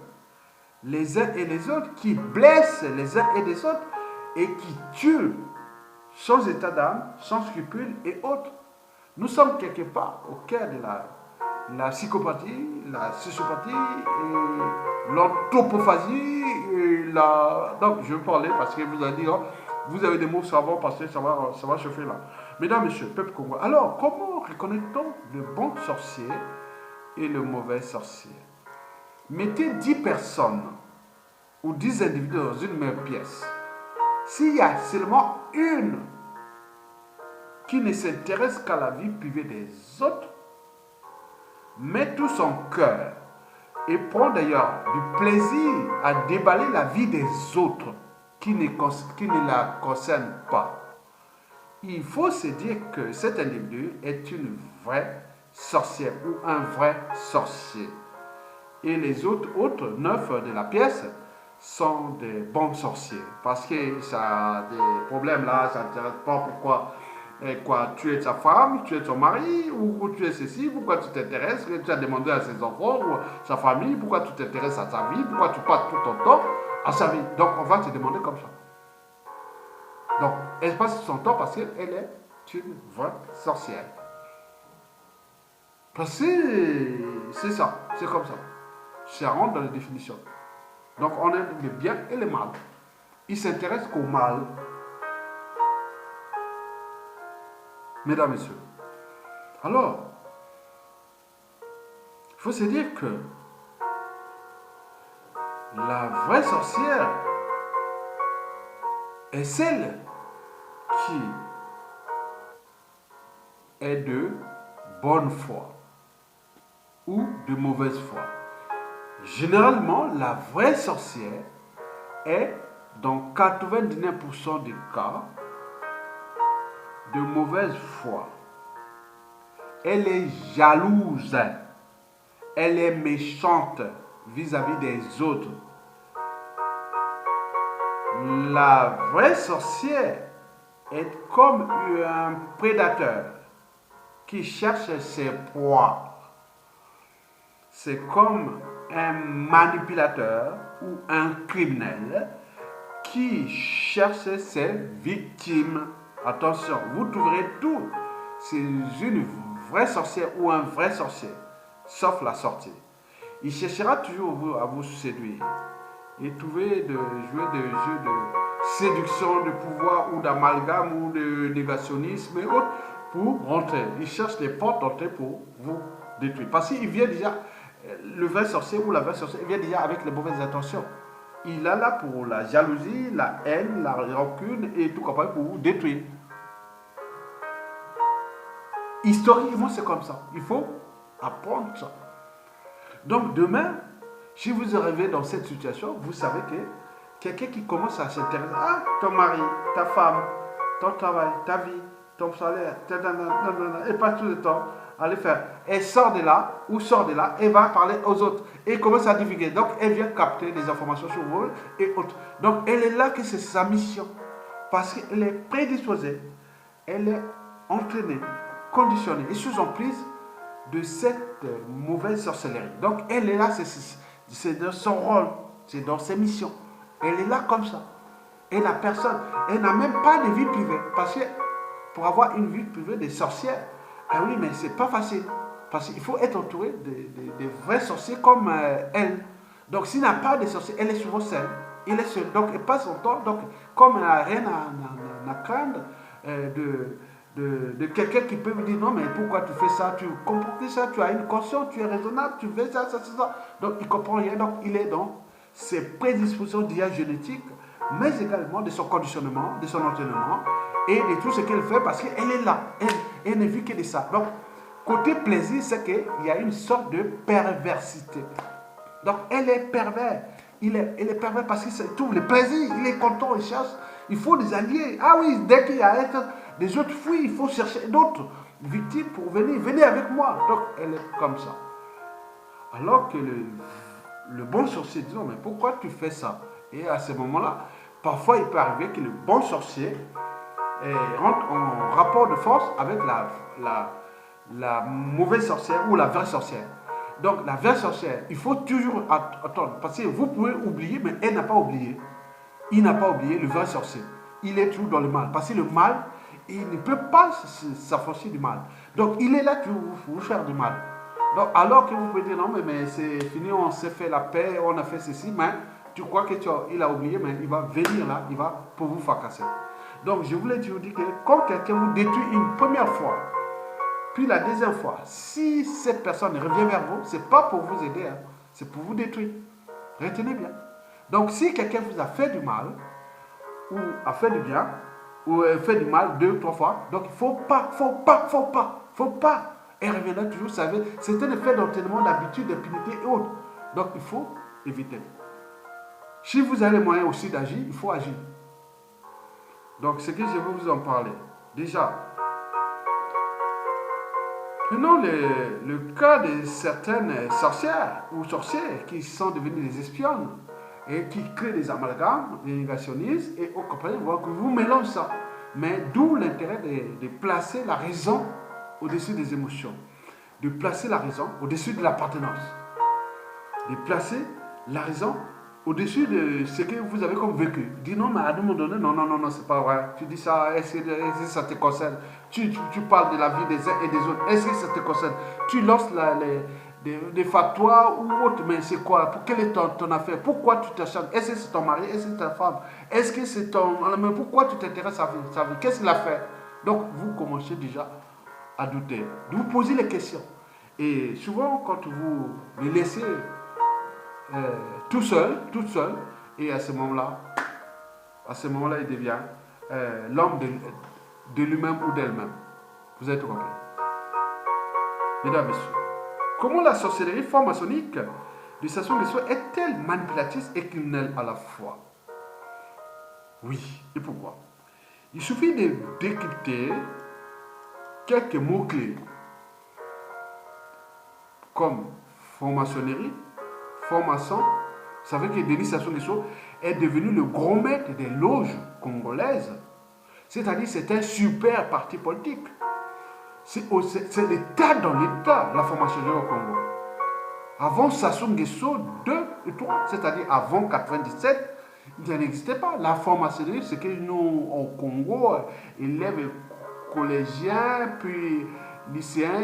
les uns et les autres, qui blesse les uns et les autres et qui tue sans état d'âme, sans scrupule et autres. Nous sommes quelque part au cœur de la psychopathie, la sociopathie, l'anthropophagie, donc je vais parler parce que vous allez dire, vous avez des mots savants parce que ça va chauffer là. Mesdames, Messieurs, peuple congolais, alors comment reconnaît-on le bon sorcier et le mauvais sorcier? Mettez 10 personnes ou 10 individus dans une même pièce. S'il y a seulement une qui ne s'intéresse qu'à la vie privée des autres, met tout son cœur et prend d'ailleurs du plaisir à déballer la vie des autres qui ne la concernent pas, il faut se dire que cet individu est une vraie sorcière ou un vrai sorcier. Et les autres 9 de la pièce sont des bons sorciers. Parce que ça a des problèmes là, ça n'intéresse pas pourquoi. Et quoi, tu es sa femme, tu es son mari, ou tu es ceci, pourquoi tu t'intéresses, tu as demandé à ses enfants, ou à sa famille, pourquoi tu t'intéresses à sa vie, pourquoi tu passes tout ton temps à sa vie. Donc on va te demander comme ça. Donc elle passe son temps parce qu'elle est une vraie sorcière. Parce que c'est ça, c'est comme ça. Ça rentre dans les définitions. Donc on a le bien et le mal. Il s'intéresse qu'au mal. Mesdames, Messieurs, alors, il faut se dire que la vraie sorcière est celle qui est de bonne foi ou de mauvaise foi. Généralement, la vraie sorcière est, dans 99% des cas, de mauvaise foi. Elle est jalouse. Elle est méchante vis-à-vis des autres. La vraie sorcière est comme un prédateur qui cherche ses proies. C'est comme un manipulateur ou un criminel qui cherche ses victimes. Attention, vous trouverez tout. C'est une vraie sorcière ou un vrai sorcier, sauf la sortie. Il cherchera toujours à vous séduire et trouver de jouer des jeux de séduction, de pouvoir ou d'amalgame ou de négationnisme et autres pour rentrer. Il cherche des portes d'entrée pour vous détruire. Parce qu'il vient déjà, le vrai sorcier ou la vraie sorcière, il vient déjà avec les mauvaises intentions. Il est là pour la jalousie, la haine, la rancune et tout capable pour vous détruire. Historiquement, c'est comme ça. Il faut apprendre ça. Donc demain, si vous arrivez dans cette situation, vous savez que quelqu'un qui commence à s'intéresser, ah, ton mari, ta femme, ton travail, ta vie, ton salaire, et pas tout le temps, aller faire. Elle sort de là, ou sort de là, et va parler aux autres. Et commence à divulguer. Donc, elle vient capter des informations sur vous et autres. Donc, elle est là que c'est sa mission. Parce qu'elle est prédisposée, elle est entraînée, conditionnée et sous emprise de cette mauvaise sorcellerie. Donc, elle est là, c'est dans son rôle, c'est dans ses missions. Elle est là comme ça. Et la personne, elle n'a même pas de vie privée. Parce que pour avoir une vie privée des sorcières, ah oui, mais c'est pas facile. Parce qu'il faut être entouré de vrais sorciers comme elle. Donc, s'il n'a pas de sorciers, elle est souvent seule. Il est seul. Donc, elle passe son temps. Donc, comme elle n'a rien à craindre de quelqu'un qui peut lui dire non, mais pourquoi tu fais ça? Tu comprends ça? Tu as une conscience, tu es raisonnable, tu fais ça, ça, ça. Donc, il ne comprend rien. Donc, il est dans ses prédispositions d'IA génétique, mais également de son conditionnement, de son entraînement et de tout ce qu'elle fait parce qu'elle est là. Elle ne vit que de ça. Donc, côté plaisir, c'est qu'il y a une sorte de perversité. Donc, elle est pervers. Elle est pervers parce qu'il trouve le plaisir. Il est content, il cherche. Il faut des alliés. Ah oui, dès qu'il y a des autres fuient, il faut chercher d'autres victimes pour venir avec moi. Donc, elle est comme ça. Alors que le bon sorcier dit non, mais pourquoi tu fais ça? Et à ce moment-là, parfois, il peut arriver que le bon sorcier rentre en rapport de force avec la mauvaise sorcière ou la vraie sorcière. Donc, la vraie sorcière, il faut toujours attendre. Parce que vous pouvez oublier, mais elle n'a pas oublié. Il n'a pas oublié le vrai sorcier. Il est toujours dans le mal. Parce que le mal, il ne peut pas s'affranchir du mal. Donc, il est là pour vous faire du mal. Donc, alors que vous pouvez dire non, mais c'est fini, on s'est fait la paix, on a fait ceci, mais tu crois qu'il a oublié, mais il va venir là, il va pour vous fracasser. Donc, je voulais vous dire que quand quelqu'un vous détruit une première fois, puis la deuxième fois, si cette personne revient vers vous, ce n'est pas pour vous aider, hein, c'est pour vous détruire. Retenez bien. Donc, si quelqu'un vous a fait du mal, ou a fait du bien, ou fait du mal 2 ou 3 fois, donc il ne faut pas. Elle reviendra toujours, vous savez, c'est un effet d'entraînement, d'habitude, d'impunité et autres. Donc, il faut éviter. Si vous avez les moyens aussi d'agir, il faut agir. Donc, ce que je vais vous en parler. Déjà, prenons le cas de certaines sorcières ou sorciers qui sont devenus des espionnes et qui créent des amalgames, des négationnistes et au compagnie, que vous mélangez ça. Mais d'où l'intérêt de placer la raison au-dessus des émotions, de placer la raison au-dessus de l'appartenance, de placer la raison au-dessus de ce que vous avez comme vécu. Dis non, mais à un moment donné, non, c'est pas vrai. Tu dis ça, est-ce que ça te concerne? Tu parles de la vie des uns et des autres, est-ce que ça te concerne? Tu lances des fatwas ou autre, mais c'est quoi? Quelle est ton affaire? Pourquoi tu t'acharnes? Est-ce que c'est ton mari? Est-ce que c'est ta femme? Est-ce que c'est ton... Mais pourquoi tu t'intéresses à sa vie? Qu'est-ce qu'il a fait? Donc, vous commencez déjà à douter. Vous posez les questions. Et souvent, quand vous les laissez tout seul, toute seule, et à ce moment-là, il devient l'homme de lui-même ou d'elle-même. Vous êtes compris? Mesdames et messieurs, comment la sorcellerie franc-maçonnique de Sassou Nguesso est-elle manipulatrice et criminelle à la fois? Oui, et pourquoi? Il suffit de décrypter quelques mots-clés comme franc-maçonnerie, franc-maçon. Vous savez que Denis Sassou Nguesso est devenu le gros maître des loges congolaises. C'est-à-dire c'est un super parti politique. C'est l'État dans l'État, la franc-maçonnerie au Congo. Avant Sassou Nguesso 2 et 3, c'est-à-dire avant 97, il n'existait pas. La franc-maçonnerie, c'est que nous, au Congo, élèves collégiens, puis lycéens,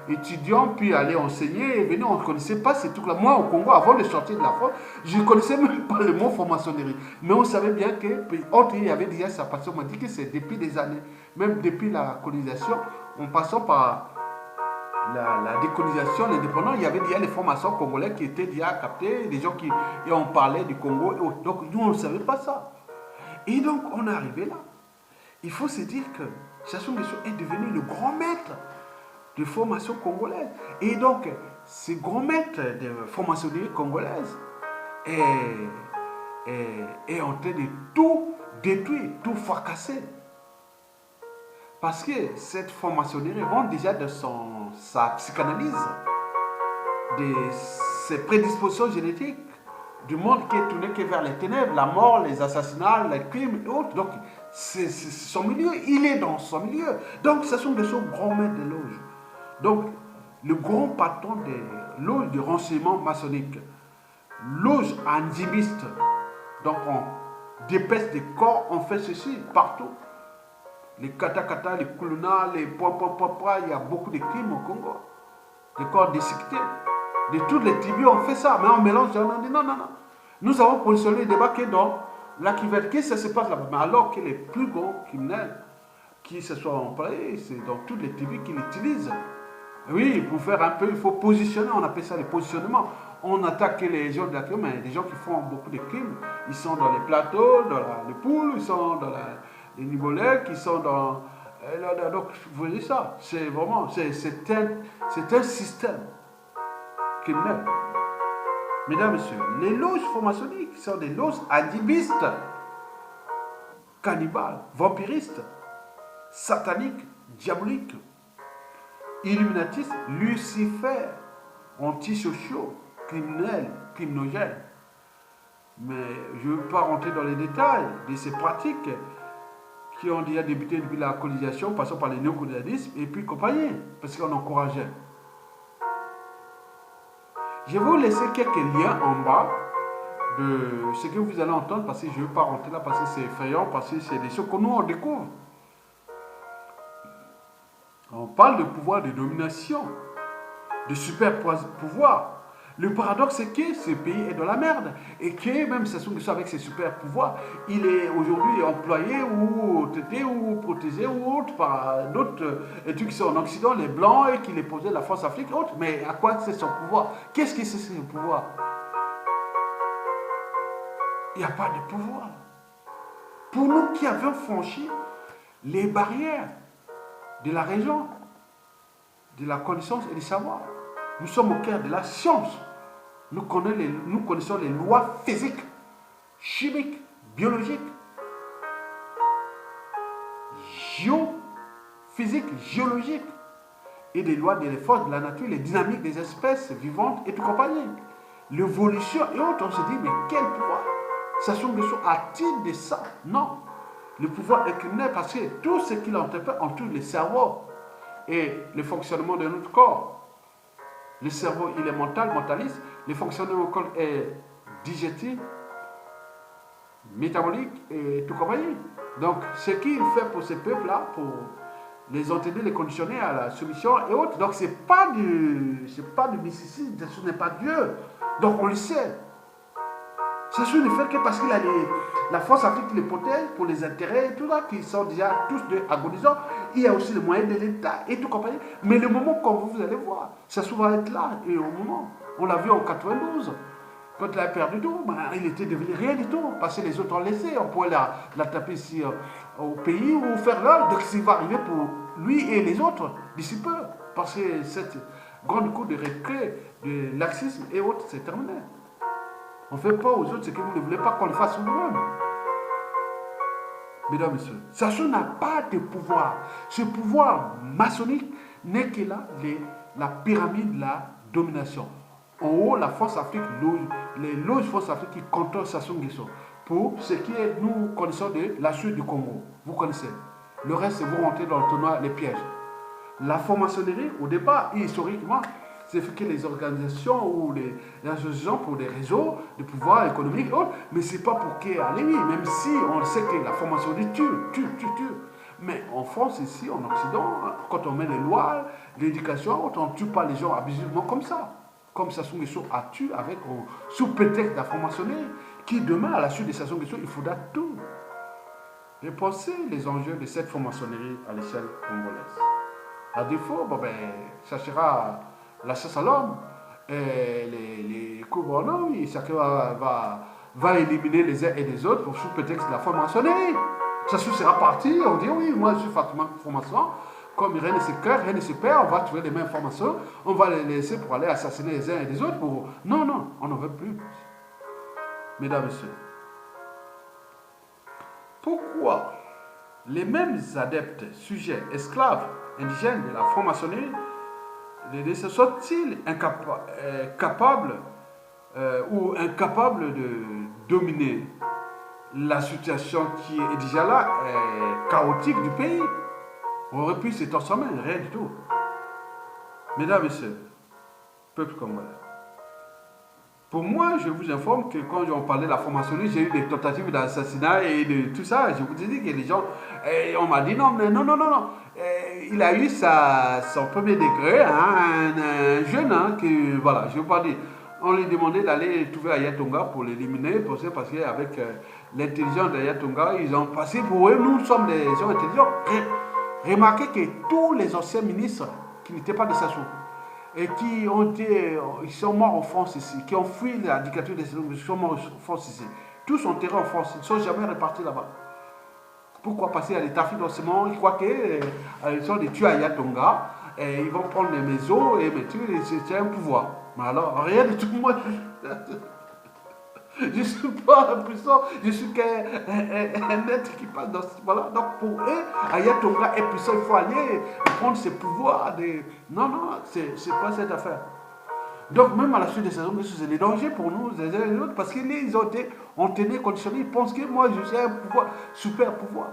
étudiants, puis aller enseigner, et venir, on ne connaissait pas ces trucs-là. Moi, au Congo, avant de sortir de la France, je ne connaissais même pas le mot franc-maçonnerie. Mais on savait bien que, il y avait déjà sa passion. On m'a dit que c'est depuis des années, même depuis la colonisation, en passant par la décolonisation, l'indépendance, il y avait déjà les francs-maçons congolais qui étaient déjà captés, des gens qui ont parlé du Congo. Donc, nous, on ne savait pas ça. Et donc, on est arrivé là. Il faut se dire que Sassou Nguesso est devenu le grand maître de formation congolaise. Et donc, ce grand maître de franc-maçonnerie congolaise est en train de tout détruire, tout fracasser. Parce que cette franc-maçonnerie rentre déjà de sa psychanalyse, de ses prédispositions génétiques, du monde qui est tourné que vers les ténèbres, la mort, les assassinats, les crimes et autres. Donc, c'est son milieu, il est dans son milieu. Donc, ce sont des grands maîtres des loges. Donc, le grand patron des loges de renseignement maçonnique, loge anjibiste, donc on dépêche des corps, on fait ceci partout. Les katakata, les kuluna, les poipopopa, il y a beaucoup de crimes au Congo. Des corps déchiquetés. De toutes les tribus, on fait ça, mais on mélange, on dit non, non, non. Nous avons positionné le débat qui est dans la cuvette. Qu'est-ce que ça se passe là-bas? Mais alors que les plus grands criminels qui se sont employés, c'est dans toutes les tribus qu'ils l'utilisent. Oui, pour faire un peu, il faut positionner, on appelle ça les positionnements. On attaque les gens de la crime, mais des gens qui font beaucoup de crimes, ils sont dans les plateaux, dans les poules, ils sont dans les nibolèques, ils sont dans... Donc, vous voyez ça, c'est vraiment, c'est un système criminel. Mesdames, Messieurs, les loges franc-maçonniques sont des loges animistes, cannibales, vampiristes, sataniques, diaboliques, illuminatistes, Lucifer, antisociaux, criminels, criminogènes. Mais je ne veux pas rentrer dans les détails de ces pratiques qui ont déjà débuté depuis la colonisation, passant par le néocolonialisme et puis compagnie, parce qu'on encourageait. Je vais vous laisser quelques liens en bas de ce que vous allez entendre, parce que je ne veux pas rentrer là, parce que c'est effrayant, parce que c'est des choses que nous on découvre. On parle de pouvoir de domination, de super pouvoir. Le paradoxe, c'est que ce pays est dans la merde et que même Sassou Nguesso avec ses super pouvoirs, il est aujourd'hui employé ou traité ou protégé ou autre par d'autres trucs qui sont en Occident, les Blancs, et qui les posaient la France-Afrique et autres. Mais à quoi c'est son pouvoir? Qu'est-ce que c'est son pouvoir? Il n'y a pas de pouvoir. Pour nous qui avions franchi les barrières de la région, de la connaissance et du savoir, nous sommes au cœur de la science. Nous connaissons les lois physiques, chimiques, biologiques, géophysiques, géologiques, et des lois des forces de la nature, les dynamiques des espèces vivantes et tout compagnie. L'évolution et autres, on se dit, mais quel pouvoir? Sassou Nguesso a-t-il de ça? Non. Le pouvoir est criminel parce que tout ce qu'il interprète entoure le cerveau et le fonctionnement de notre corps. Le cerveau, il est mental, mentaliste. Le fonctionnement du corps est digestif, métabolique et tout compagnie. Donc, ce qu'il fait pour ces peuples-là, pour les entraîner, les conditionner à la soumission et autres. Donc, ce n'est pas du mysticisme, ce n'est pas Dieu. Donc, on le sait. C'est ne fait que parce qu'il a la force africaine qui les protège pour les intérêts et tout ça, qui sont déjà tous agonisants. Il y a aussi les moyens de l'État et tout compagnie. Mais le moment quand vous allez voir, ça va être là. Et au moment, on l'a vu en 92. Quand il a perdu tout, il était devenu rien du tout. Parce que les autres ont laissé. On pourrait la taper ici au pays ou faire l'heure. Donc, ce qui va arriver pour lui et les autres d'ici peu. Parce que cette grande cour de récré, de laxisme et autres, c'est terminé. On ne fait pas aux autres ce que vous ne voulez pas qu'on le fasse nous-mêmes. Mesdames et messieurs, Sassou n'a pas de pouvoir. Ce pouvoir maçonnique n'est que là la pyramide de la domination. En haut, la force Afrique, les loges force Afrique qui contrôlent Sassou Nguesso. Pour ce qui est, nous connaissons de la Suisse du Congo. Vous connaissez. Le reste, c'est vous rentrez dans le tournoi, les pièges. La franc-maçonnerie, au départ, historiquement, c'est fait que les organisations ou les associations pour des réseaux de pouvoir économique, mais ce n'est pas pour qu'il y ait à l'ennemi, même si on sait que la formation tue. Mais en France, ici, en Occident, quand on met les lois, l'éducation, on ne tue pas les gens abusivement comme ça. Comme Sassou Nguesso a tué avec, sous prétexte de la franc-maçonnerie, qui demain, à la suite de Sassou Nguesso, il faudra tout. Et pensez les enjeux de cette franc-maçonnerie à l'échelle congolaise. À défaut, ça sera la chasse à l'homme, les coups chacun va éliminer les uns et les autres sous prétexte de la franc-maçonnerie. Ça sera parti, on dit oui, moi je suis Fatima formation, comme rien ne se cœur, rien ne se perd, on va trouver les mêmes formations, on va les laisser pour aller assassiner les uns et les autres. Non, non, on n'en veut plus. Mesdames et messieurs, pourquoi les mêmes adeptes, sujets, esclaves, indigènes de la franc-maçonnerie sont-ils capables ou incapables de dominer la situation qui est déjà là, chaotique du pays? On aurait pu se transformer, rien du tout. Mesdames et messieurs, peuple congolais, pour moi, je vous informe que quand on parlait de la franc-maçonnerie, j'ai eu des tentatives d'assassinat et de tout ça. Je vous ai dit que les gens, on m'a dit non, mais non, non, non, non. Il a eu son premier degré, hein, un jeune, hein, que, voilà, je ne veux pas dire. On lui demandait d'aller trouver Ayatonga pour l'éliminer, parce qu'avec l'intelligence d'Ayatonga, ils ont passé pour eux, nous sommes des gens intelligents. Remarquez que tous les anciens ministres qui n'étaient pas de Sassou, et qui ont été, ils sont morts en France ici, qui ont fui la dictature des Sassou, ils sont morts en France ici. Tous sont enterrés en France, ils ne sont jamais repartis là-bas. Pourquoi passer à l'état financement? Ils croient qu'ils sont des tueurs à Ayatonga, et ils vont prendre les maisons et mettre, c'est un pouvoir. Mais alors, rien de tout, moi, je ne suis pas puissant, je suis qu'un être qui passe dans ce... Voilà, donc pour eux, Ayatonga est puissant, il faut aller prendre ses pouvoirs. Non, non, c'est pas cette affaire. Donc même à la suite de ces hommes, c'est des dangers pour nous, les uns et les autres, parce qu'ils ont été entraînés, conditionnés, ils pensent que moi je suis un pouvoir, super pouvoir.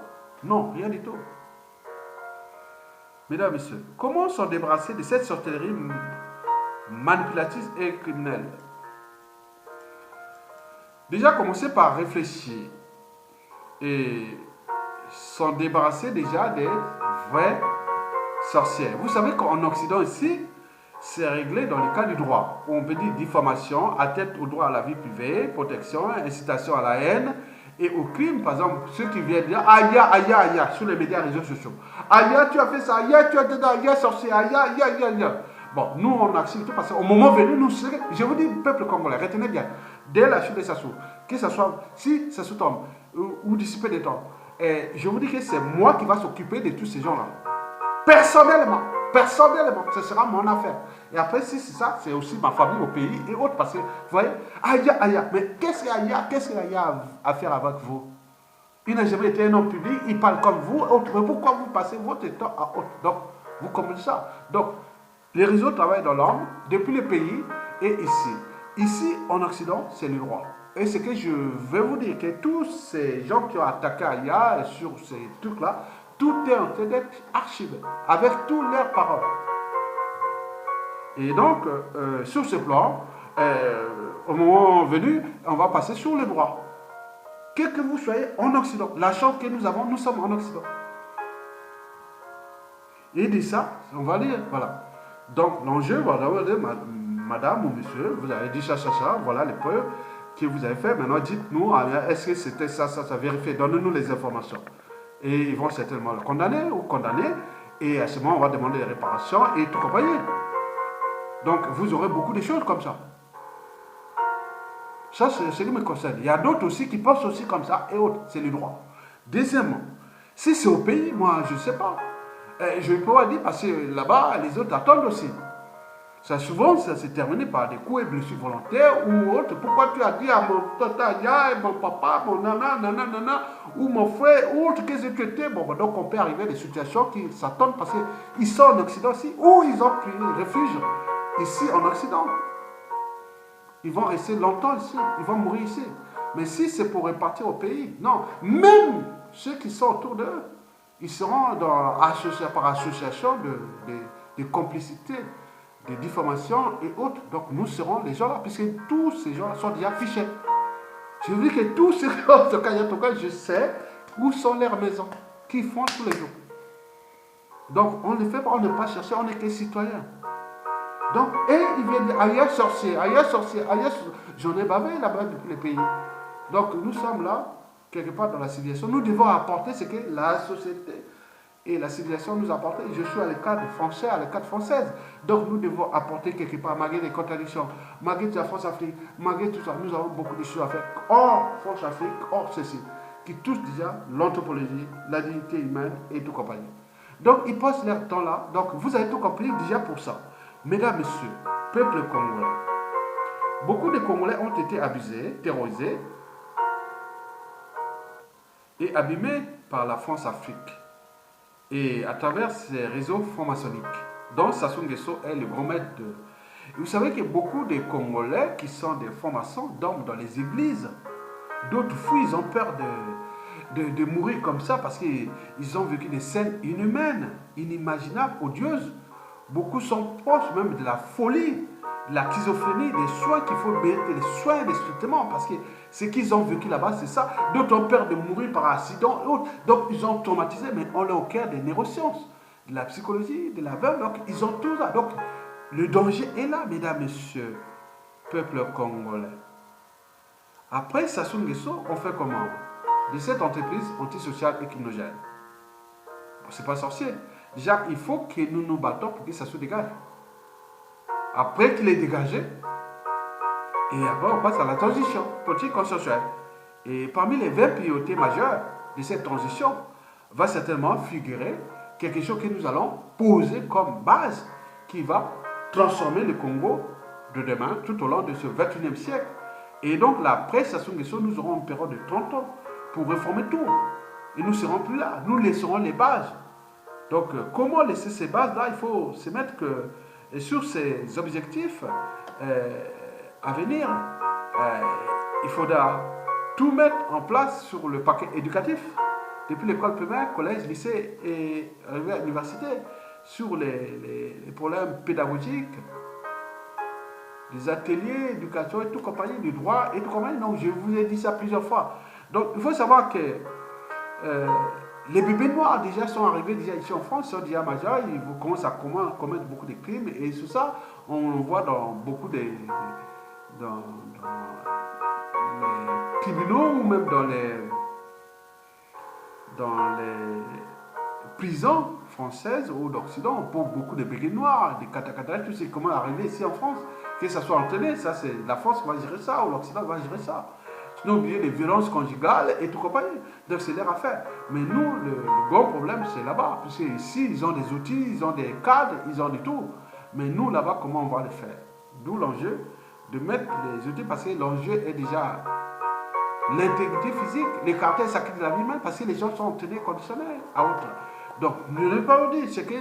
Non, rien du tout. Mesdames et messieurs, comment s'en débarrasser de cette sorcellerie manipulatrice et criminelle? Déjà, commencer par réfléchir et s'en débarrasser déjà des vrais sorciers. Vous savez qu'en Occident ici, c'est réglé dans le cas du droit. On peut dire diffamation, atteinte au droit à la vie privée, protection, incitation à la haine et au crime. Par exemple, ceux qui viennent dire aïe, aïe, aïe, sur les médias et réseaux sociaux. Aïe, tu as fait ça, aïe, tu as été dans aïe, sorcier, aïe, aïe, aïe, aïe. Bon, nous, on accepte parce qu'au moment venu, nous, je vous dis, peuple congolais, retenez bien, dès la chute de Sassou, que ce soit, si Sassou tombe, ou dissiper des temps, je vous dis que c'est moi qui va s'occuper de tous ces gens-là. Personnellement, ce sera mon affaire. Et après, si c'est ça, c'est aussi ma famille au pays et autres, parce que, vous voyez, aïe, aïe, mais qu'est-ce qu'il y a à faire avec vous? Il n'a jamais été un homme public, il parle comme vous, mais pourquoi vous passez votre temps à autre? Donc, vous comprenez ça? Donc, les réseaux travaillent dans l'ordre, depuis le pays et ici. Ici, en Occident, c'est le droit. Et ce que je vais vous dire, que tous ces gens qui ont attaqué Aya sur ces trucs-là, tout est en train d'être archivé, avec toutes leurs paroles. Et donc, sur ce plan, au moment venu, on va passer sur le droit. Quel que vous soyez en Occident, la chance que nous avons, nous sommes en Occident. Et dit ça, on va lire, voilà. Donc, l'enjeu, voilà, madame ou monsieur, vous avez dit ça, voilà les preuves que vous avez fait. Maintenant, dites-nous, est-ce que c'était ça, vérifiez, donnez-nous les informations. Et ils vont certainement le condamner ou condamner. Et à ce moment, on va demander des réparations et tout compagnie. Donc, vous aurez beaucoup de choses comme ça. Ça, c'est ce qui me concerne. Il y a d'autres aussi qui pensent aussi comme ça et autres. C'est le droit. Deuxièmement, si c'est au pays, moi, je ne sais pas. Je peux pas dire parce que là-bas, les autres attendent aussi. Ça, souvent, ça s'est terminé par des coups et blessures volontaires ou autres. Pourquoi tu as dit à mon tata, mon papa, mon nana, ou mon frère, ou autre, qu'est-ce que tu étais? Bon, donc on peut arriver à des situations qui s'attendent parce qu'ils sont en Occident aussi, ou ils ont pris refuge ici en Occident. Ils vont rester longtemps ici, ils vont mourir ici. Mais si c'est pour repartir au pays, non. Même ceux qui sont autour d'eux, ils seront par association de complicité, de diffamation et autres. Donc nous serons les gens là, puisque tous ces gens là sont déjà fichés. Je vous dis que tous ces gens, en tout cas, je sais où sont leurs maisons, qu'ils font tous les jours. Donc on ne fait pas, on ne pas chercher, on n'est que citoyens. Donc, et ils viennent dire, aïe sorcier, j'en ai bavé là-bas depuis les pays. Donc nous sommes là, quelque part dans la civilisation. Nous devons apporter ce que la société et la civilisation nous apporte. Je suis à l'écart français, à l'écart française. Donc nous devons apporter quelque part, malgré les contradictions, malgré la France-Afrique, malgré tout ça, nous avons beaucoup de choses à faire. Hors France-Afrique, hors ceci. qui touchent déjà l'anthropologie, la dignité humaine et tout compagnie. Donc, ils passent leur temps là. Donc, vous avez tout compris déjà pour ça. Mesdames, Messieurs, peuple congolais, beaucoup de Congolais ont été abusés, terrorisés et abîmés par la France-Afrique et à travers ces réseaux francs-maçonniques, dont Sassou Nguesso est le grand maître de... Vous savez que beaucoup de Congolais qui sont des francs-maçons dorment dans les églises. D'autres fuient, ils ont peur de mourir comme ça parce qu'ils ont vécu des scènes inhumaines, inimaginables, odieuses. Beaucoup sont proches même de la folie, de la schizophrénie, des soins qu'il faut mériter, les soins, des traitements, parce que ce qu'ils ont vécu là-bas, c'est ça. D'autres ont peur de mourir par accident et autres. Donc ils ont traumatisé, mais on est au cœur des neurosciences, de la psychologie, de la veuve. Donc ils ont tout ça. Donc le danger est là, mesdames, messieurs, peuple congolais. Après Sassou Nguesso, on fait comment? De cette entreprise antisociale et criminogène. Bon, c'est pas sorcier. Déjà, il faut que nous nous battons pour que ça se dégage. Après qu'il est dégagé, et après on passe à la transition politique consensuelle. Et parmi les 20 priorités majeures de cette transition, va certainement figurer quelque chose que nous allons poser comme base qui va transformer le Congo de demain tout au long de ce 21e siècle. Et donc là, après Sassou Nguesso, nous aurons une période de 30 ans pour réformer tout. Et nous ne serons plus là. Nous laisserons les bases. Donc, comment laisser ces bases-là? Il faut se mettre sur ces objectifs à venir. Il faudra tout mettre en place sur le paquet éducatif, depuis l'école primaire, collège, lycée et arriver à l'université, sur les problèmes pédagogiques, des ateliers, éducation et tout compagnie, du droit et tout compagnie. Donc, je vous ai dit ça plusieurs fois. Donc, il faut savoir que les bébés noirs déjà sont arrivés déjà ici en France, sont déjà majeurs, ils commencent à commettre beaucoup de crimes et tout ça, on le voit dans beaucoup dans les tribunaux ou même dans les prisons françaises ou d'Occident. On trouve beaucoup de bébés noirs, des katakata, tout c'est comment arriver ici en France, que ça soit entraîné, ça c'est la France qui va gérer ça ou l'Occident va gérer ça. Sinon, oublier les violences conjugales et tout compagnie. Donc, c'est leur affaire. Mais nous, le gros problème, c'est là-bas. Parce que ici, ils ont des outils, ils ont des cadres, ils ont du tout. Mais nous, là-bas, comment on va le faire? D'où l'enjeu de mettre les outils, parce que l'enjeu est déjà l'intégrité physique, les caractères sacrés de la vie humaine, parce que les gens sont entraînés conditionnés à autre. Donc, ne pas vous dire ce que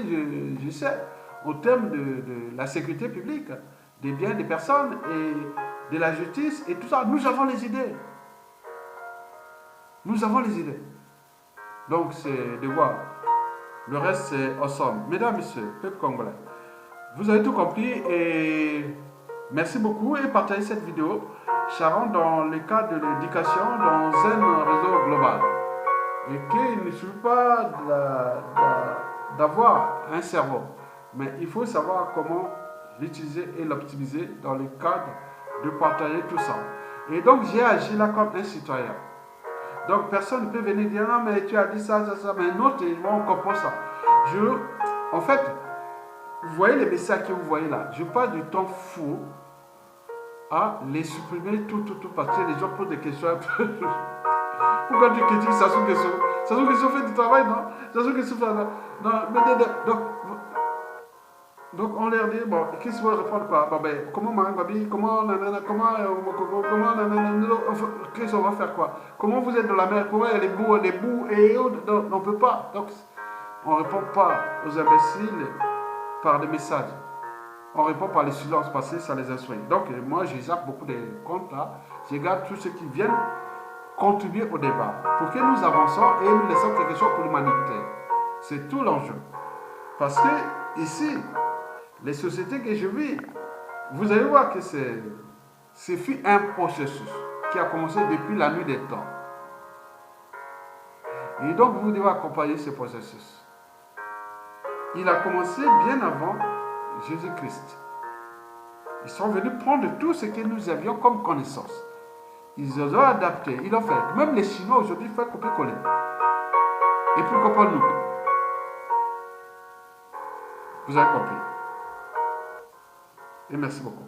je sais au terme de la sécurité publique, des biens des personnes et de la justice et tout ça. Nous avons les idées. Nous avons les idées. Donc, c'est de voir. Le reste, c'est ensemble. Mesdames, Messieurs, peuple congolais, vous avez tout compris et merci beaucoup et partagez cette vidéo. Sharon dans le cadre de l'éducation dans un réseau global. Et qu'il ne suffit pas d'avoir un cerveau, mais il faut savoir comment l'utiliser et l'optimiser dans le cadre de partager tout ça. Et donc, j'ai agi là comme un citoyen. Donc, personne ne peut venir dire, non, mais tu as dit ça, ça, ça, mais non, on comprend ça. En fait, vous voyez les messages que vous voyez là, je passe du temps fou à les supprimer tout, parce que les gens posent des questions un peu. Pourquoi tu critiques Sassou Nguesso? Sassou Nguesso fait du travail, non? Sassou Nguesso fait... Non, donc on leur dit, bon, qu'est-ce qu'ils vont répondre quoi? Bon, ben, comment Marangabi, qu'est-ce qu'on va faire quoi? Comment vous êtes dans la mer? Comment il y a les bouts et autres? Donc, on ne peut pas. Donc, on ne répond pas aux imbéciles par des messages. On répond par les silences passés, ça les instruit. Donc, moi, je zappe beaucoup de comptes là. Je garde tous ceux qui viennent contribuer au débat pour que nous avançons et nous laissons quelque chose pour l'humanité. C'est tout l'enjeu. Parce que ici, les sociétés que je vis, vous allez voir que c'est un processus qui a commencé depuis la nuit des temps. Et donc, vous devez accompagner ce processus. Il a commencé bien avant Jésus-Christ. Ils sont venus prendre tout ce que nous avions comme connaissance. Ils ont adapté, ils ont fait. Même les Chinois aujourd'hui font copier-coller. Et pourquoi pas nous? Vous avez compris. Et merci beaucoup.